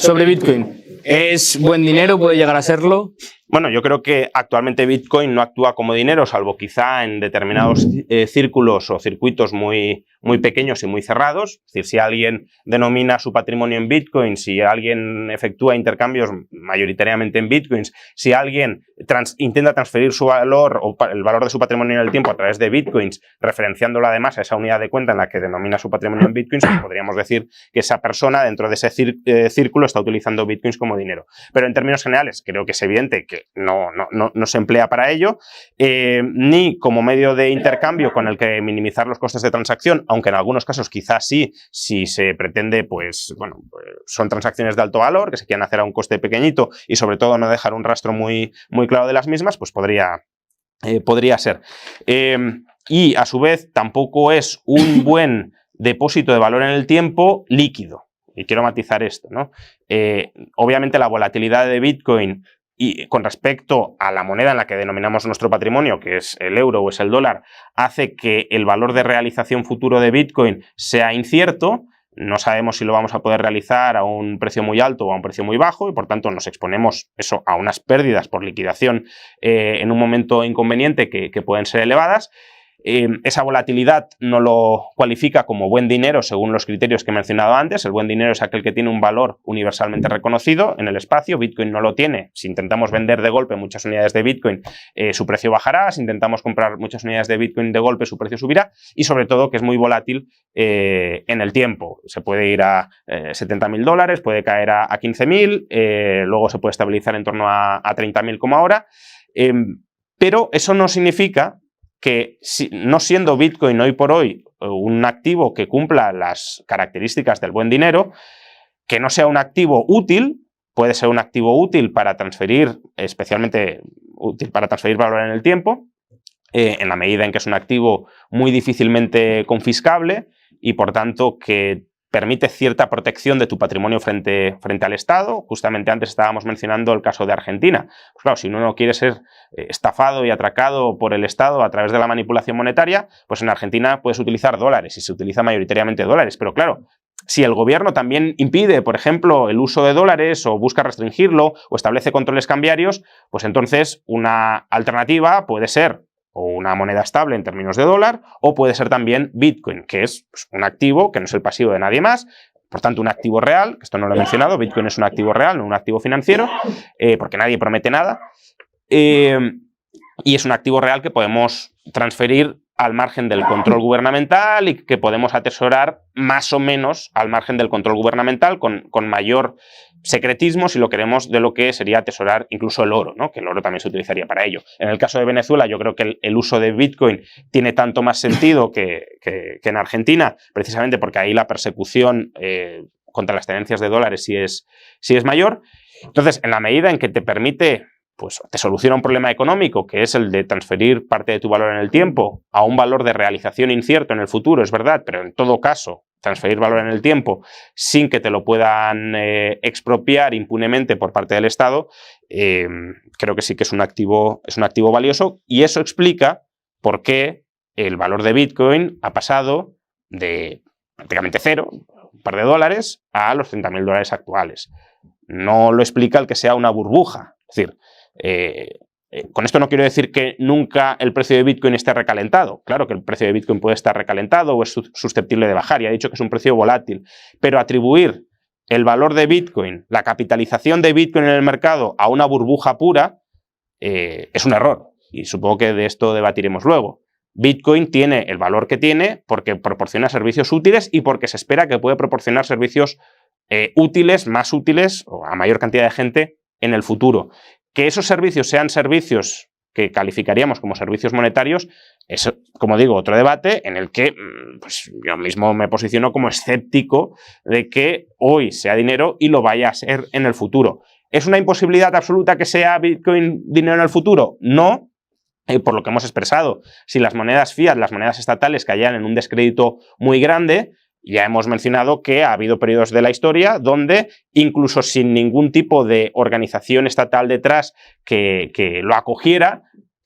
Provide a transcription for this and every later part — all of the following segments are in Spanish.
Sobre Bitcoin, ¿es buen dinero? ¿Puede llegar a serlo? Bueno, yo creo que actualmente Bitcoin no actúa como dinero, salvo quizá en determinados círculos o circuitos muy pequeños y muy cerrados. Es decir, si alguien denomina su patrimonio en Bitcoin, si alguien efectúa intercambios mayoritariamente en Bitcoins, si alguien intenta transferir su valor o el valor de su patrimonio en el tiempo a través de Bitcoins, referenciándolo además a esa unidad de cuenta en la que denomina su patrimonio en Bitcoins, pues podríamos decir que esa persona dentro de ese círculo está utilizando Bitcoins como dinero. Pero en términos generales, creo que es evidente que no se emplea para ello, ni como medio de intercambio con el que minimizar los costes de transacción, aunque en algunos casos quizás sí, si se pretende, pues son transacciones de alto valor, que se quieran hacer a un coste pequeñito y sobre todo no dejar un rastro muy claro de las mismas, pues podría ser. Y a su vez tampoco es un buen depósito de valor en el tiempo líquido. Y quiero matizar esto, ¿no? Obviamente la volatilidad de Bitcoin y con respecto a la moneda en la que denominamos nuestro patrimonio, que es el euro o es el dólar, hace que el valor de realización futuro de Bitcoin sea incierto. No sabemos si lo vamos a poder realizar a un precio muy alto o a un precio muy bajo y por tanto nos exponemos a unas pérdidas por liquidación en un momento inconveniente que pueden ser elevadas. Esa volatilidad no lo cualifica como buen dinero según los criterios que he mencionado antes. El buen dinero es aquel que tiene un valor universalmente reconocido en el espacio. Bitcoin no lo tiene. Si intentamos vender de golpe muchas unidades de Bitcoin, su precio bajará. Si intentamos comprar muchas unidades de Bitcoin de golpe, su precio subirá. Y sobre todo que es muy volátil en el tiempo. Se puede ir a $70.000, puede caer a 15.000, luego se puede estabilizar en torno a 30.000 como ahora. Pero eso no significa que no siendo Bitcoin hoy por hoy un activo que cumpla las características del buen dinero, que no sea un activo útil, puede ser un activo útil para transferir, especialmente útil para transferir valor en el tiempo, en la medida en que es un activo muy difícilmente confiscable y por tanto que permite cierta protección de tu patrimonio frente al Estado. Justamente antes estábamos mencionando el caso de Argentina. Pues claro, si uno no quiere ser estafado y atracado por el Estado a través de la manipulación monetaria, pues en Argentina puedes utilizar dólares y se utiliza mayoritariamente dólares. Pero claro, si el gobierno también impide, por ejemplo, el uso de dólares o busca restringirlo o establece controles cambiarios, pues entonces una alternativa puede ser o una moneda estable en términos de dólar, o puede ser también Bitcoin, que es un activo que no es el pasivo de nadie más, por tanto un activo real, que esto no lo he mencionado, Bitcoin es un activo real, no un activo financiero, porque nadie promete nada, y es un activo real que podemos transferir al margen del control gubernamental y que podemos atesorar más o menos al margen del control gubernamental con mayor secretismo, si lo queremos, de lo que sería atesorar incluso el oro, ¿no? Que el oro también se utilizaría para ello. En el caso de Venezuela, yo creo que el uso de Bitcoin tiene tanto más sentido que en Argentina, precisamente porque ahí la persecución contra las tenencias de dólares sí es mayor. Entonces, en la medida en que te permite, pues te soluciona un problema económico, que es el de transferir parte de tu valor en el tiempo a un valor de realización incierto en el futuro, es verdad, pero en todo caso, transferir valor en el tiempo sin que te lo puedan expropiar impunemente por parte del Estado, creo que sí que es un activo valioso, y eso explica por qué el valor de Bitcoin ha pasado de prácticamente cero, un par de dólares, a los $30.000 actuales. No lo explica el que sea una burbuja. Es decir, con esto no quiero decir que nunca el precio de Bitcoin esté recalentado. Claro que el precio de Bitcoin puede estar recalentado o es susceptible de bajar. Ya he dicho que es un precio volátil. Pero atribuir el valor de Bitcoin, la capitalización de Bitcoin en el mercado a una burbuja pura es un error. Y supongo que de esto debatiremos luego. Bitcoin tiene el valor que tiene porque proporciona servicios útiles y porque se espera que puede proporcionar servicios útiles, más útiles o a mayor cantidad de gente en el futuro. Que esos servicios sean servicios que calificaríamos como servicios monetarios es, como digo, otro debate en el que pues, yo mismo me posiciono como escéptico de que hoy sea dinero y lo vaya a ser en el futuro. ¿Es una imposibilidad absoluta que sea Bitcoin dinero en el futuro? No, por lo que hemos expresado. Si las monedas fiat, las monedas estatales caían en un descrédito muy grande, ya hemos mencionado que ha habido periodos de la historia donde, incluso sin ningún tipo de organización estatal detrás que lo acogiera,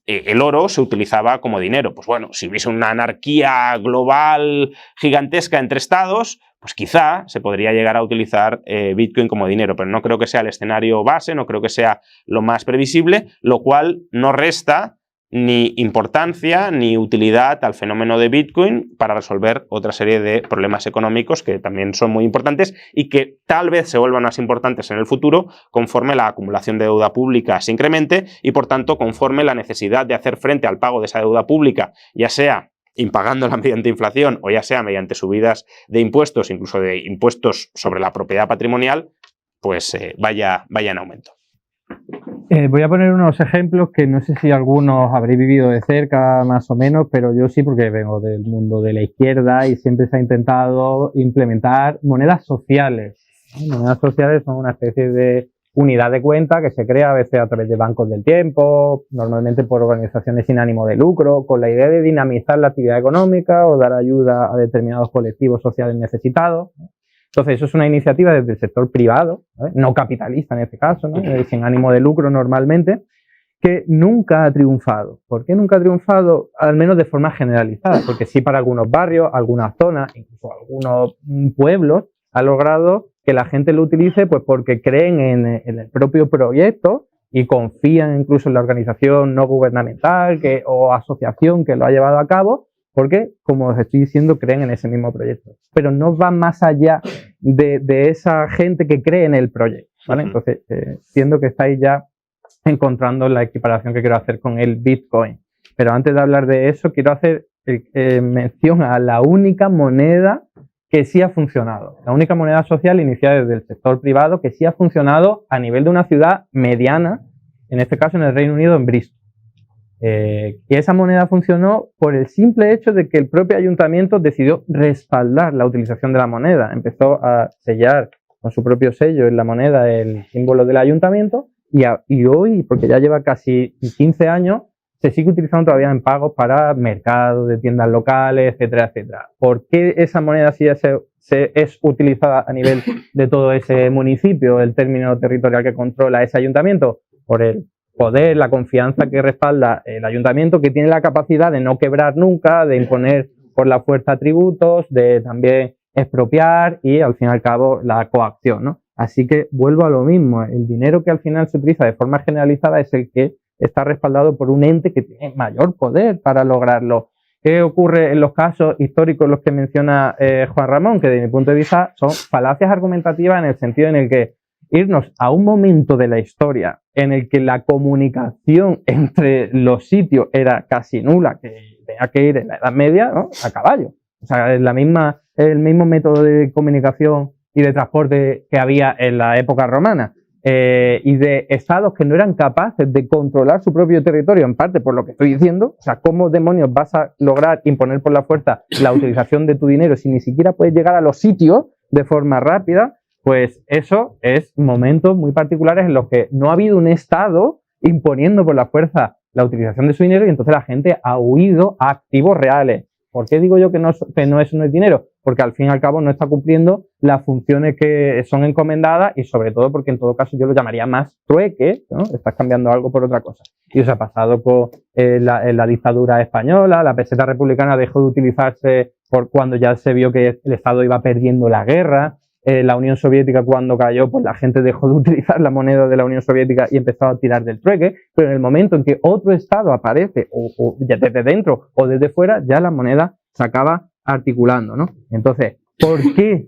el oro se utilizaba como dinero. Pues bueno, si hubiese una anarquía global gigantesca entre estados, pues quizá se podría llegar a utilizar Bitcoin como dinero, pero no creo que sea el escenario base, no creo que sea lo más previsible, lo cual no resta ni importancia ni utilidad al fenómeno de Bitcoin para resolver otra serie de problemas económicos que también son muy importantes y que tal vez se vuelvan más importantes en el futuro conforme la acumulación de deuda pública se incremente y, por tanto, conforme la necesidad de hacer frente al pago de esa deuda pública, ya sea impagándola mediante inflación o ya sea mediante subidas de impuestos, incluso de impuestos sobre la propiedad patrimonial, pues vaya en aumento. Voy a poner unos ejemplos que no sé si algunos habréis vivido de cerca más o menos, pero yo sí, porque vengo del mundo de la izquierda y siempre se ha intentado implementar monedas sociales. Monedas sociales son una especie de unidad de cuenta que se crea a veces a través de bancos del tiempo, normalmente por organizaciones sin ánimo de lucro, con la idea de dinamizar la actividad económica o dar ayuda a determinados colectivos sociales necesitados. Entonces, eso es una iniciativa desde el sector privado, ¿vale? No capitalista en este caso, ¿no? Sin ánimo de lucro normalmente, que nunca ha triunfado. ¿Por qué nunca ha triunfado? Al menos de forma generalizada, porque sí para algunos barrios, algunas zonas, incluso algunos pueblos, ha logrado que la gente lo utilice pues porque creen en el propio proyecto y confían incluso en la organización no gubernamental o asociación que lo ha llevado a cabo, porque, como os estoy diciendo, creen en ese mismo proyecto. Pero no va más allá de esa gente que cree en el proyecto, ¿vale? Entonces, entiendo que estáis ya encontrando la equiparación que quiero hacer con el Bitcoin. Pero antes de hablar de eso, quiero hacer mención a la única moneda que sí ha funcionado. La única moneda social iniciada desde el sector privado que sí ha funcionado a nivel de una ciudad mediana, en este caso en el Reino Unido, en Bristol. Y esa moneda funcionó por el simple hecho de que el propio ayuntamiento decidió respaldar la utilización de la moneda. Empezó a sellar con su propio sello en la moneda el símbolo del ayuntamiento y hoy, porque ya lleva casi 15 años, se sigue utilizando todavía en pagos para mercados, de tiendas locales, etcétera, etcétera. ¿Por qué esa moneda sí es utilizada a nivel de todo ese municipio, el término territorial que controla ese ayuntamiento? Por el poder, la confianza que respalda el ayuntamiento, que tiene la capacidad de no quebrar nunca, de imponer por la fuerza tributos, de también expropiar y, al fin y al cabo, la coacción, ¿no? Así que vuelvo a lo mismo. El dinero que al final se utiliza de forma generalizada es el que está respaldado por un ente que tiene mayor poder para lograrlo. ¿Qué ocurre en los casos históricos en los que menciona Juan Ramón? Que, desde mi punto de vista, son falacias argumentativas en el sentido en el que irnos a un momento de la historia en el que la comunicación entre los sitios era casi nula, que tenía que ir en la Edad Media, ¿no?, a caballo. O sea, el mismo método de comunicación y de transporte que había en la época romana. Y de estados que no eran capaces de controlar su propio territorio, en parte por lo que estoy diciendo. O sea, ¿cómo demonios vas a lograr imponer por la fuerza la utilización de tu dinero si ni siquiera puedes llegar a los sitios de forma rápida? Pues eso es momentos muy particulares en los que no ha habido un estado imponiendo por la fuerza la utilización de su dinero y entonces la gente ha huido a activos reales. ¿Por qué digo yo que no es dinero? Porque al fin y al cabo no está cumpliendo las funciones que son encomendadas y sobre todo porque en todo caso yo lo llamaría más trueque, ¿no? Estás cambiando algo por otra cosa. Y eso ha pasado con la dictadura española, la peseta republicana dejó de utilizarse por cuando ya se vio que el Estado iba perdiendo la guerra. La Unión Soviética cuando cayó, pues la gente dejó de utilizar la moneda de la Unión Soviética y empezó a tirar del trueque, pero en el momento en que otro Estado aparece, o ya desde dentro o desde fuera, ya la moneda se acaba articulando, ¿no? Entonces, ¿por qué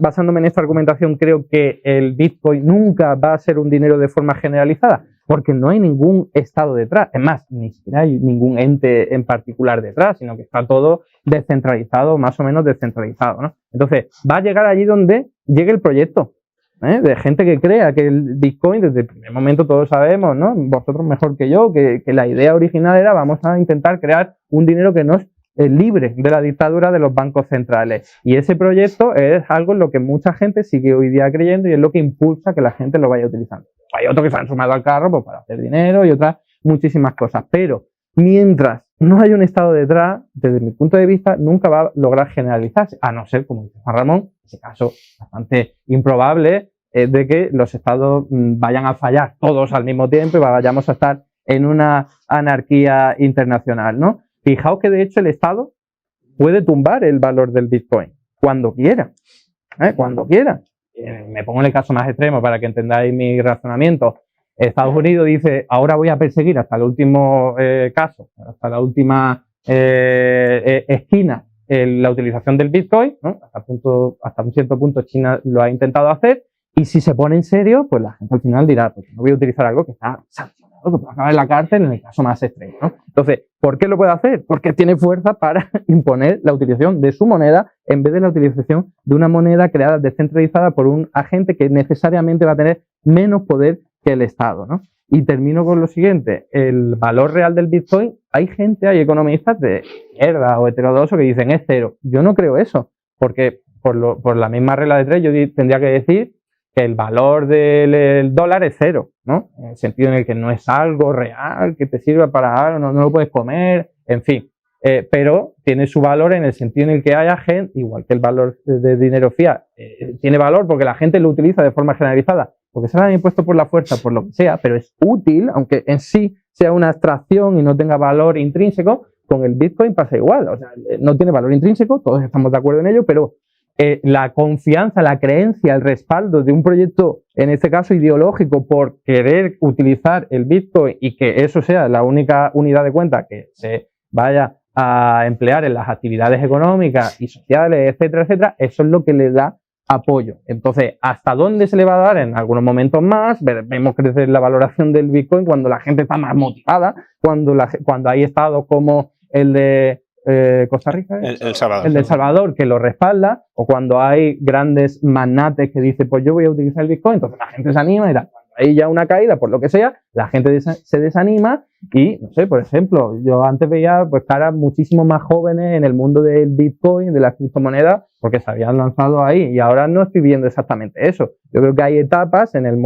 basándome en esta argumentación creo que el Bitcoin nunca va a ser un dinero de forma generalizada? Porque no hay ningún Estado detrás. Es más, ni siquiera hay ningún ente en particular detrás, sino que está todo descentralizado, más o menos descentralizado, ¿no? Entonces, va a llegar allí donde llegue el proyecto, de gente que crea que el Bitcoin, desde el primer momento todos sabemos, ¿no?, vosotros mejor que yo, que la idea original era vamos a intentar crear un dinero que nos libre de la dictadura de los bancos centrales. Y ese proyecto es algo en lo que mucha gente sigue hoy día creyendo y es lo que impulsa que la gente lo vaya utilizando. Hay otros que se han sumado al carro pues, para hacer dinero y otras muchísimas cosas. Pero mientras no hay un Estado detrás, desde mi punto de vista, nunca va a lograr generalizarse, a no ser, como dice Juan Ramón, en ese caso bastante improbable, de que los Estados vayan a fallar todos al mismo tiempo y vayamos a estar en una anarquía internacional, ¿no? Fijaos que de hecho el Estado puede tumbar el valor del Bitcoin cuando quiera. cuando quiera. Me pongo en el caso más extremo para que entendáis mi razonamiento. Estados Unidos dice, ahora voy a perseguir hasta el último caso, hasta la última esquina, la utilización del Bitcoin, ¿no? Hasta un cierto punto China lo ha intentado hacer, y si se pone en serio, pues la gente al final dirá, pues no voy a utilizar algo que está sancionado, que puede acabar en la cárcel en el caso más extremo, ¿no? Entonces, ¿por qué lo puede hacer? Porque tiene fuerza para imponer la utilización de su moneda en vez de la utilización de una moneda creada descentralizada por un agente que necesariamente va a tener menos poder que el Estado, ¿no? Y termino con lo siguiente, el valor real del Bitcoin, hay economistas de izquierda o heterodoxos que dicen es cero. Yo no creo eso, porque por la misma regla de tres yo tendría que decir que el valor del dólar es cero, ¿no? En el sentido en el que no es algo real, que te sirva para algo, no lo puedes comer, en fin. Pero tiene su valor en el sentido en el que haya gente, igual que el valor de dinero fiat, tiene valor porque la gente lo utiliza de forma generalizada, porque se lo han impuesto por la fuerza, por lo que sea, pero es útil, aunque en sí sea una abstracción y no tenga valor intrínseco. Con el Bitcoin pasa igual, o sea, no tiene valor intrínseco, todos estamos de acuerdo en ello, pero la confianza, la creencia, el respaldo de un proyecto, en este caso ideológico, por querer utilizar el Bitcoin y que eso sea la única unidad de cuenta que se vaya a emplear en las actividades económicas y sociales, etcétera, etcétera, eso es lo que le da apoyo. Entonces, ¿hasta dónde se le va a dar? En algunos momentos más, vemos crecer la valoración del Bitcoin cuando la gente está más motivada, cuando hay estados como el de Costa Rica, El Salvador. El de El Salvador, que lo respalda, o cuando hay grandes magnates que dicen, pues yo voy a utilizar el Bitcoin, entonces la gente se anima y cuando hay ya una caída, por lo que sea, la gente se desanima y, no sé, por ejemplo, yo antes veía pues caras muchísimo más jóvenes en el mundo del Bitcoin, de las criptomonedas, porque se habían lanzado ahí, y ahora no estoy viendo exactamente eso. Yo creo que hay etapas en el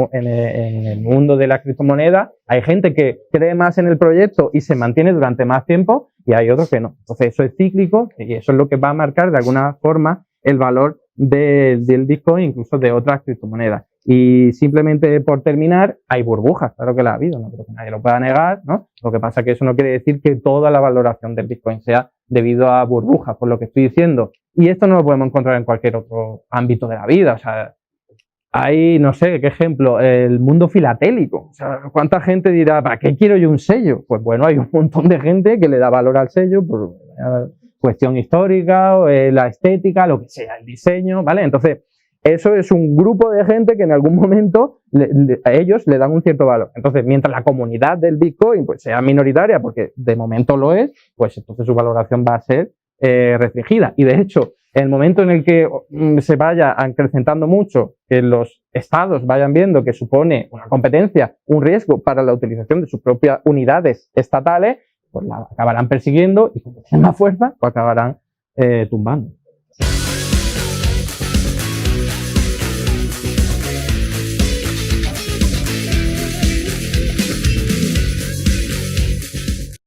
mundo de la criptomoneda, hay gente que cree más en el proyecto y se mantiene durante más tiempo, y hay otros que no. Entonces eso es cíclico, y eso es lo que va a marcar de alguna forma el valor del Bitcoin, incluso de otras criptomonedas. Y simplemente por terminar, hay burbujas, claro que la ha habido, no creo que nadie lo pueda negar, ¿no? Lo que pasa es que eso no quiere decir que toda la valoración del Bitcoin sea debido a burbujas, por lo que estoy diciendo. Y esto no lo podemos encontrar en cualquier otro ámbito de la vida, o sea, hay, no sé, qué ejemplo, el mundo filatélico. O sea, ¿cuánta gente dirá, ¿para qué quiero yo un sello? Pues bueno, hay un montón de gente que le da valor al sello por cuestión histórica, o la estética, lo que sea, el diseño, ¿vale? Entonces, eso es un grupo de gente que en algún momento a ellos le dan un cierto valor. Entonces, mientras la comunidad del Bitcoin pues sea minoritaria, porque de momento lo es, pues entonces su valoración va a ser restringida. Y de hecho, en el momento en el que se vaya acrecentando mucho, que los estados vayan viendo que supone una competencia, un riesgo para la utilización de sus propias unidades estatales, pues la acabarán persiguiendo y como tienen más fuerza, pues acabarán tumbando.